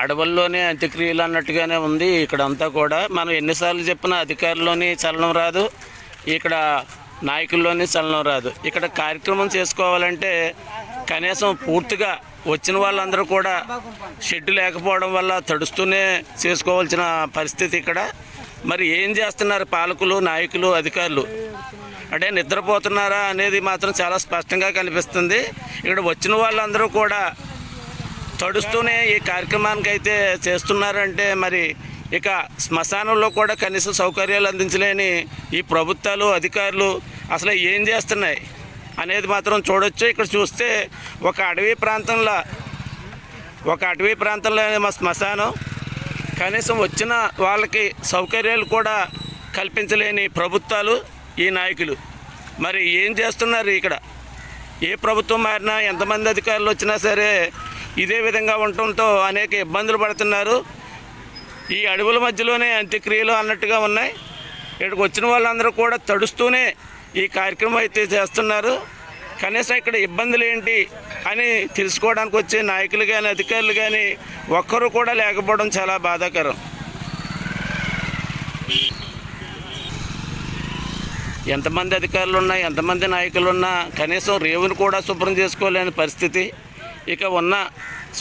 అడవుల్లోనే అంత్యక్రియలు అన్నట్టుగానే ఉంది ఇక్కడంతా కూడా. మనం ఎన్నిసార్లు చెప్పినా అధికారుల్లోని చలనం రాదు, ఇక్కడ నాయకుల్లోని చలనం రాదు. ఇక్కడ కార్యక్రమం చేసుకోవాలంటే కనీసం పూర్తిగా వచ్చిన వాళ్ళందరూ కూడా షెడ్ లేకపోవడం వల్ల తడుస్తూనే చేసుకోవాల్సిన పరిస్థితి ఇక్కడ. మరి ఏం చేస్తున్నారు పాలకులు, నాయకులు, అధికారులు? అంటే నిద్రపోతున్నారా అనేది మాత్రం చాలా స్పష్టంగా కనిపిస్తుంది. ఇక్కడ వచ్చిన వాళ్ళందరూ కూడా తడుస్తూనే ఈ కార్యక్రమానికి అయితే చేస్తున్నారంటే మరి ఇక శ్మశానంలో కూడా కనీస సౌకర్యాలు అందించలేని ఈ ప్రభుత్వాలు, అధికారులు అసలు ఏం చేస్తున్నాయి అనేది మాత్రం చూడొచ్చు. ఇక్కడ చూస్తే ఒక అటవీ ప్రాంతంలో మా శ్మశానం, కనీసం వచ్చిన వాళ్ళకి సౌకర్యాలు కూడా కల్పించలేని ప్రభుత్వాలు, ఈ నాయకులు మరి ఏం చేస్తున్నారు ఇక్కడ? ఏ ప్రభుత్వం మారినా, ఎంతమంది అధికారులు వచ్చినా సరే ఇదే విధంగా ఉండటంతో అనేక ఇబ్బందులు పడుతున్నారు. ఈ అడవుల మధ్యలోనే అంత్యక్రియలు అన్నట్టుగా ఉన్నాయి. ఇక్కడికి వచ్చిన వాళ్ళందరూ కూడా తడుస్తూనే ఈ కార్యక్రమం అయితే చేస్తున్నారు. కనీసం ఇక్కడ ఇబ్బందులు ఏంటి అని తెలుసుకోవడానికి వచ్చే నాయకులు కానీ, అధికారులు కానీ ఒక్కరు కూడా లేకపోవడం చాలా బాధాకరం. ఎంతమంది అధికారులు ఉన్నా, ఎంతమంది నాయకులు ఉన్నా కనీసం రేవును కూడా శుభ్రం చేసుకోలేని పరిస్థితి. ఇక ఉన్న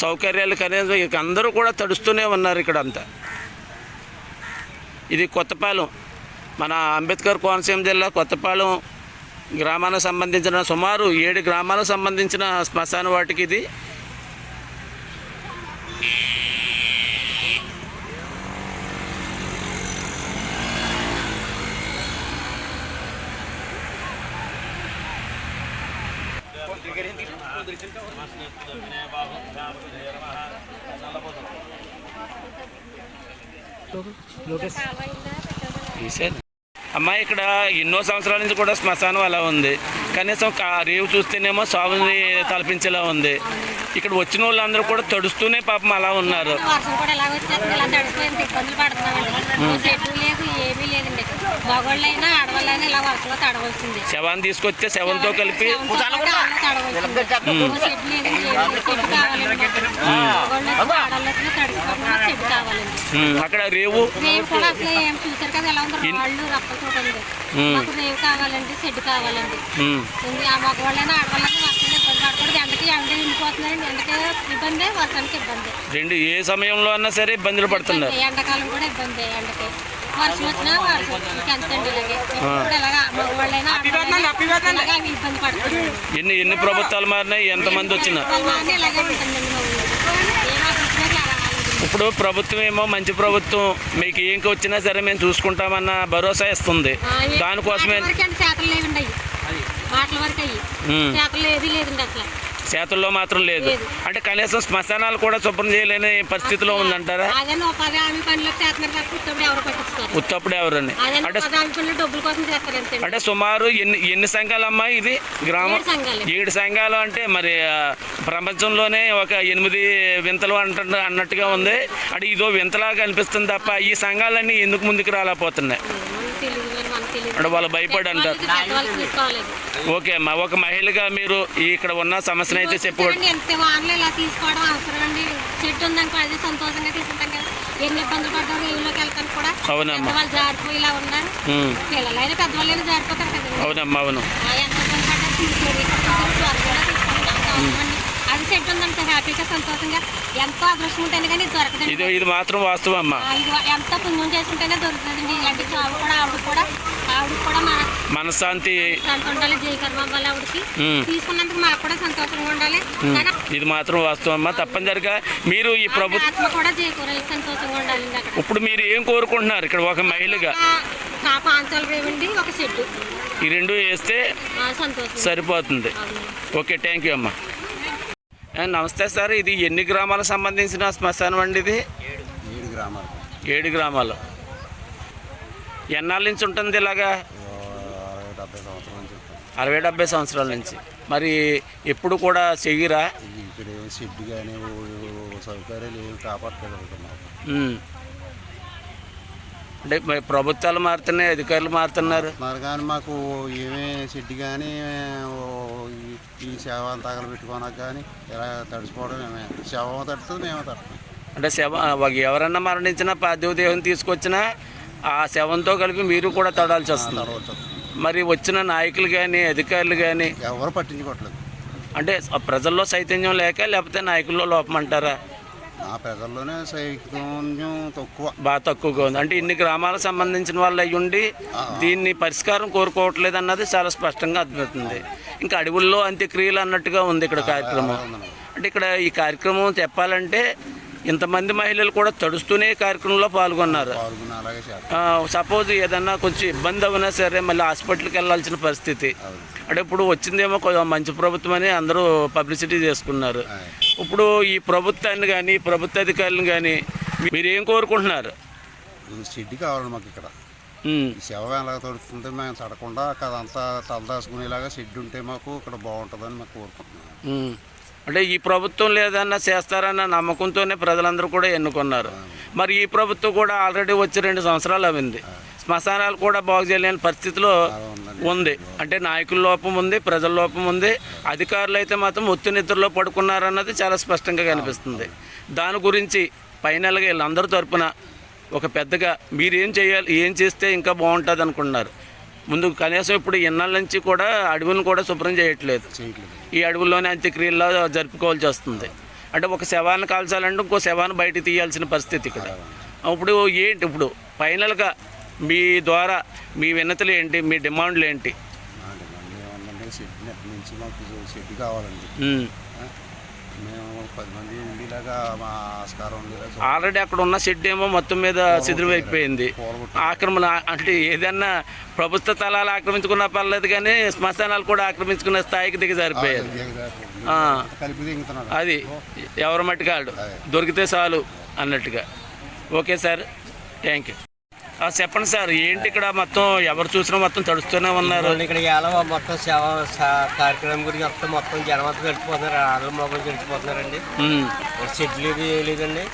సౌకర్యాలు కనీసం ఇక అందరూ కూడా తడుస్తూనే ఉన్నారు ఇక్కడ అంతా. ఇది కొత్తపాలెం, మన అంబేద్కర్ కోనసీమ జిల్లా కొత్తపాలెం గ్రామానికి సంబంధించిన సుమారు 7 గ్రామాలకు సంబంధించిన శ్మశాన వాటికి ఇది. అమ్మాయి ఇక్కడ ఎన్నో సంవత్సరాల నుంచి కూడా శ్మశానం అలా ఉంది. కనీసం రేవు చూస్తేనేమో సాగుని తలపించేలా ఉంది. ఇక్కడ వచ్చిన వాళ్ళందరూ కూడా తడుస్తూనే పాపం అలా ఉన్నారు. శవాన్ని తీసుకొస్తే శవంతో కలిపి అక్కడ రేవు కావాలండి, షెడ్ కావాలండి. మగవాళ్ళైనా ఆడవాళ్ళైనా వర్షాలు ఇబ్బంది పడకూడదు. ఎండకి ఎండిపోతున్నాయండి, ఎండకి ఇబ్బంది, వర్షానికి ఇబ్బంది. రెండు ఏ సమయంలో అన్నా సరే ఇబ్బందులు పడుతున్నారు. ఎండాకాలం కూడా ఇబ్బంది, ఎండకి వర్షం వచ్చినా ఎంతండి ఇలాగా మగవాళ్ళైనా ఇబ్బంది పడుతుంది. ఎన్ని ప్రభుత్వాలు మారినాయి, ఎంతమంది వచ్చినా ఇలాగే ఉంటుందండి. ఇప్పుడు ప్రభుత్వం ఏమో మంచి ప్రభుత్వం, మీకు ఏం వచ్చినా సరే మేము చూసుకుంటామన్న భరోసా ఇస్తుంది. దానికోసమే చేతుల్లో మాత్రం లేదు. అంటే కనీసం శ్మశానాలు కూడా శుభ్రం చేయలేని పరిస్థితిలో ఉందంటారా? ఉత్తప్పుడు ఎవరని అంటే సుమారు ఎన్ని సంఘాలు అమ్మాయి ఇది గ్రామం? 7 సంఘాలు. అంటే మరి ప్రపంచంలోనే ఒక 8 వింతలు అన్నట్టుగా ఉంది. అంటే ఇదో వింతలాగా అనిపిస్తుంది తప్ప ఈ సంఘాలన్నీ ఎందుకు ముందుకు రాలేకపోతున్నాయి అంటే వాళ్ళు భయపడి అంటారు. ఓకే అమ్మా, ఒక మహిళగా మీరు ఇక్కడ ఉన్న సమస్యను అయితే చెప్పుకోండి. ఎన్ని ఇబ్బందులు పడ్డారు రేవులోకి వెళ్తాను కూడా. అవునమ్మా, వాళ్ళు జారిపోయేలా ఉన్నారు. పిల్లలైనా పెద్దవాళ్ళైనా జారిపోతారు కదా. అవునమ్మా, అవును. ఎంత ఇబ్బంది పడ్డారు. అది సెట్ ఉందంటే హ్యాపీగా, సంతోషంగా, ఎంతో అదృష్టం ఉంటేనే కానీ దొరకదండి. ఇది మాత్రం వాస్తవం అమ్మా. ఎంతో పుణ్యం చేసుకుంటేనే దొరుకుతుందండి. ఇలాంటి చావు కూడా ఆవిడ కూడా మనశ్శాంతి ఉండాలి. జయకర్మ అవ్వాలి ఆవిడకి. తీసుకున్నందుకు మాకు కూడా సంతోషంగా ఉండాలి. ఇది మాత్రం వాస్తవం అమ్మా. తప్పనిసరిగా మీరు ఈ ప్రభుత్వం కూడా జయకూరాలి, సంతోషంగా ఉండాలి. ఇప్పుడు మీరు ఏం కోరుకుంటున్నారు ఇక్కడ ఒక మహిళగా? పాంచాలు రేవండి, ఒక షెడ్, ఈ 2 వేస్తే సరిపోతుంది. ఓకే, థ్యాంక్ యూ అమ్మా. నమస్తే సార్, ఇది ఎన్ని గ్రామాలకు సంబంధించిన శ్మశానం అండి? ఇది 7 గ్రామాలు. ఎన్నాళ్ళ నుంచి ఉంటుంది ఇలాగా? 60-70 సంవత్సరాల నుంచి. మరి ఎప్పుడు కూడా చెయ్యరా? ఇక్కడ షెడ్ కానీ సౌకర్యాలు ఏమి కాపాడుకోగలుగుతున్నారు. అంటే ప్రభుత్వాలు మారుతున్నాయి, అధికారులు మారుతున్నారు కానీ మాకు ఏమే షెడ్ కానీ ఈ శవం తగలు పెట్టుకోనకు కానీ ఇలా తడిచిపోవడం, శవం తడుతుంది, మేము తడుతున్నాం. అంటే ఎవరన్నా మరణించినా పార్థివ దేహం తీసుకొచ్చినా ఆ శవంతో కలిపి మీరు కూడా తడాల్సి వస్తుంది. మరి వచ్చిన నాయకులు కానీ అధికారులు కానీ ఎవరు పట్టించుకోవట్లేదు. అంటే ప్రజల్లో చైతన్యం లేక లేకపోతే నాయకుల్లో లోపం అంటారా? ఆ ప్రజల్లోనే చైతన్యం బాగా తక్కువగా ఉంది. అంటే ఇన్ని గ్రామాలకు సంబంధించిన వాళ్ళు అయ్యి ఉండి దీన్ని పరిష్కారం కోరుకోవట్లేదు అన్నది చాలా స్పష్టంగా అర్థమవుతుంది. ఇంకా అడవుల్లో అంత్యక్రియలు అన్నట్టుగా ఉంది ఇక్కడ కార్యక్రమం. అంటే ఇక్కడ ఈ కార్యక్రమం చెప్పాలంటే ఇంతమంది మహిళలు కూడా తడుస్తూనే కార్యక్రమంలో పాల్గొన్నారు. సపోజ్ ఏదన్నా కొంచెం ఇబ్బంది అవునా సరే మళ్ళీ హాస్పిటల్కి వెళ్ళాల్సిన పరిస్థితి. అంటే ఇప్పుడు వచ్చిందేమో మంచి ప్రభుత్వం అని అందరూ పబ్లిసిటీ చేసుకున్నారు. ఇప్పుడు ఈ ప్రభుత్వాన్ని కానీ ప్రభుత్వ అధికారులను కానీ మీరేం కోరుకుంటున్నారు? షెడ్ కావాలి మాకు ఇక్కడ. శవం ఎలా తడుస్తుంటే మేము తడకుండా అదంతా తలదాసుకునేలాగా షెడ్ ఉంటే మాకు ఇక్కడ బాగుంటుందని మేము కోరుకుంటున్నాం. అంటే ఈ ప్రభుత్వం లేదన్నా చేస్తారన్న నమ్మకంతోనే ప్రజలందరూ కూడా ఎన్నుకున్నారు. మరి ఈ ప్రభుత్వం కూడా ఆల్రెడీ వచ్చి 2 సంవత్సరాలు అయింది. శ్మశానాలు కూడా బాగు చేయలేని పరిస్థితిలో ఉంది. అంటే నాయకుల లోపం ఉంది, ప్రజల లోపం ఉంది. అధికారులు అయితే మాత్రం ఒత్తి నిద్రలో పడుకున్నారన్నది చాలా స్పష్టంగా కనిపిస్తుంది. దాని గురించి ఫైనల్గా వీళ్ళందరి తరపున ఒక పెద్దగా మీరేం చేయాలి, ఏం చేస్తే ఇంకా బాగుంటుంది అనుకుంటున్నారు? ముందు కనీసం ఇప్పుడు ఇన్నాళ్ళ నుంచి కూడా అడవులను కూడా శుభ్రం చేయట్లేదు. ఈ అడవుల్లోనే అంత్యక్రియల్లో జరుపుకోవాల్సి వస్తుంది. అంటే ఒక శవాన్ని కాల్చాలంటే ఇంకో శవాన్ని బయట తీయాల్సిన పరిస్థితి ఇక్కడ. ఇప్పుడు ఏంటి ఇప్పుడు ఫైనల్గా మీ ద్వారా మీ విన్నతులు ఏంటి, మీ డిమాండ్లు ఏంటి? షెడ్ కావాలండి. మేము 10 మంది ఉండేలాగా మా ఆస్కారం ఉండేలాగా. ఆల్రెడీ అక్కడ ఉన్న షెడ్ ఏమో మొత్తం మీద శిథిలమైపోయింది. ఆక్రమణ అంటే ఏదన్నా ప్రభుత్వ స్థలాలు ఆక్రమించుకున్నా పర్లేదు కానీ శ్మశానాలు కూడా ఆక్రమించుకునే స్థాయికి దిగజారిపోయారు. అది ఎవరి మట్టుకాడు దొరికితే చాలు అన్నట్టుగా. Okay sir, thank you. చెప్పండి సార్, ఏంటి ఇక్కడ మొత్తం ఎవరు చూసినా మొత్తం తడుస్తూనే ఉన్నారు. ఇక్కడ మొత్తం సేవ కార్యక్రమం గురించి మొత్తం జనం అంతా గడిచిపోతున్నారు. ఆడలు మొబైల్ గడిచిపోతున్నారండి. షెడ్లు లేదండి.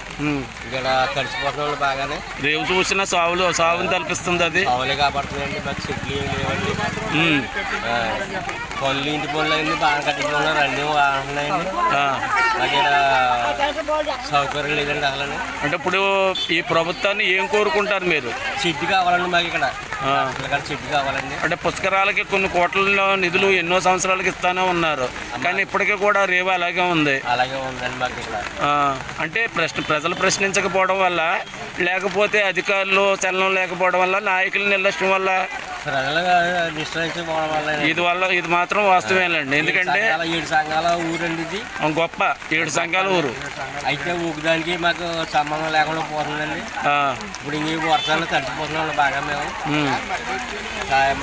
ఇక్కడ తడిచిపోతున్న బాగానే రేవు చూసినా సావుని తలపిస్తుంది. అది సావులే కాపాడుతుందండి. మాకు షెడ్లు ఏమి లేవండి. పనులు ఇంటి పనులు అన్నీ బాగా కట్టించుకున్నారు. అన్నీ బాగున్నాయండి. సౌకర్యం లేదండి అసలు. అంటే ఇప్పుడు ఈ ప్రభుత్వాన్ని ఏం కోరుకుంటారు మీరు? షెడ్ కావాలండి మాకు ఇక్కడ షెడ్ కావాలండి. అంటే పుష్కరాలకి కొన్ని కోట్ల నిధులు ఎన్నో సంవత్సరాలకి ఇస్తానే ఉన్నారు, కానీ ఇప్పటికీ కూడా రేవు అలాగే ఉంది. అలాగే ఉందండి మాకు ఇక్కడ. అంటే ప్రజలు ప్రశ్నించకపోవడం వల్ల, లేకపోతే అధికారులు చలనం లేకపోవడం వల్ల, నాయకుల నిర్లక్ష్యం వల్ల, ఇది మాత్రం వాస్తవేనండి. ఎందుకంటే 7 సంఘాల ఊరండి ఇది. గొప్ప 7 సంఘాల ఊరు అయితే ఊపిదానికి మాకు సంబంధం లేకుండా పోతుందండి. ఇప్పుడు ఇంక వర్షాలు తడిచిపోతున్నాం బాగా మేము.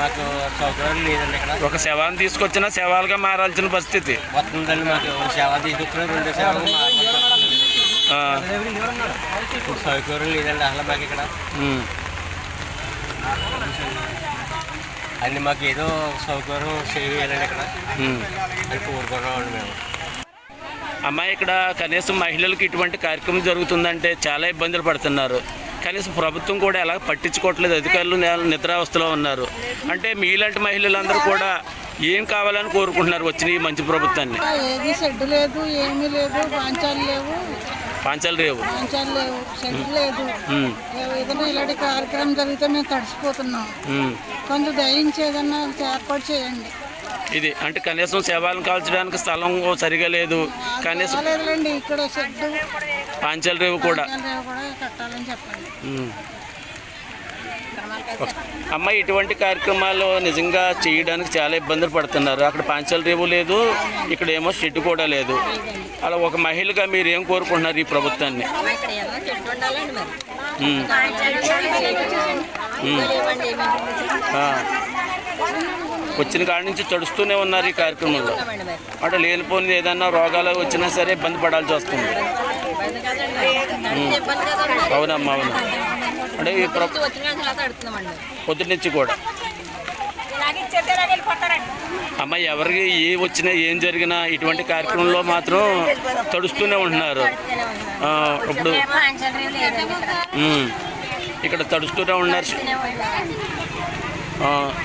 మాకు సౌకర్యం లేదండి ఇక్కడ. ఒక శవాన్ని తీసుకొచ్చినా శవాలుగా మారాల్సిన పరిస్థితి వస్తుందండి. మాకు శవ తీసుకొచ్చిన 2 శవాలు సౌకర్యం లేదండి అసలు మాకు ఇక్కడ. అన్ని మాకు ఏదో సౌకర్యం చేయాలండి ఇక్కడ అని కోరుకున్నామండి మేము. అమ్మాయి ఇక్కడ కనీసం మహిళలకు ఇటువంటి కార్యక్రమం జరుగుతుందంటే చాలా ఇబ్బందులు పడుతున్నారు. కనీసం ప్రభుత్వం కూడా ఎలా పట్టించుకోవట్లేదు. అధికారులు నిద్రావస్థలో ఉన్నారు. అంటే మీలాంటి మహిళలందరూ కూడా ఏం కావాలని కోరుకుంటున్నారు వచ్చిన ఈ మంచి ప్రభుత్వాన్ని? ఏది షెడ్ లేదు, ఏమీ లేదు, పాంచాలు లేవు, షెడ్ లేదు. ఏదైనా ఇలాంటి కార్యక్రమం జరిగితే మేము తడిసిపోతున్నాం. కొంచెం దయించి ఏదన్నా ఏర్పాటు చేయండి. ఇది అంటే కనీసం శవాలను కాల్చడానికి స్థలం సరిగా లేదు. కనీసం ఇక్కడ షెడ్ పాంచాల రేవు కూడా కట్టాలని చెప్పండి. అమ్మాయి ఇటువంటి కార్యక్రమాలు నిజంగా చేయడానికి చాలా ఇబ్బందులు పడుతున్నారు. అక్కడ పాంచాల రేవు లేదు, ఇక్కడ ఏమో షెడ్ కూడా లేదు. అలా ఒక మహిళగా మీరు ఏం కోరుకుంటున్నారు ఈ ప్రభుత్వాన్ని? వచ్చిన కాడి నుంచి తడుస్తూనే ఉన్నారు ఈ కార్యక్రమంలో. అంటే లేనిపోయింది ఏదన్నా రోగాలు వచ్చినా సరే ఇబ్బంది పడాల్సి వస్తుంది. అవునమ్మా, అవును. అంటే ఈ పొద్దు నుంచి కూడా అమ్మ ఎవరికి ఏ వచ్చినా ఏం జరిగినా ఇటువంటి కార్యక్రమంలో మాత్రం తడుస్తూనే ఉంటున్నారు. ఇప్పుడు ఇక్కడ తడుస్తూనే ఉన్నారు.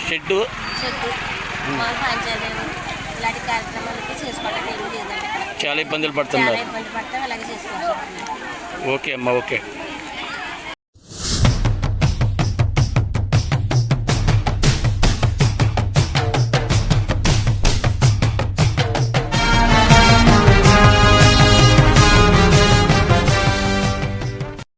షెడ్డు చాలా ఇబ్బందులు పడుతున్నారు. ఓకే అమ్మా, ఓకే.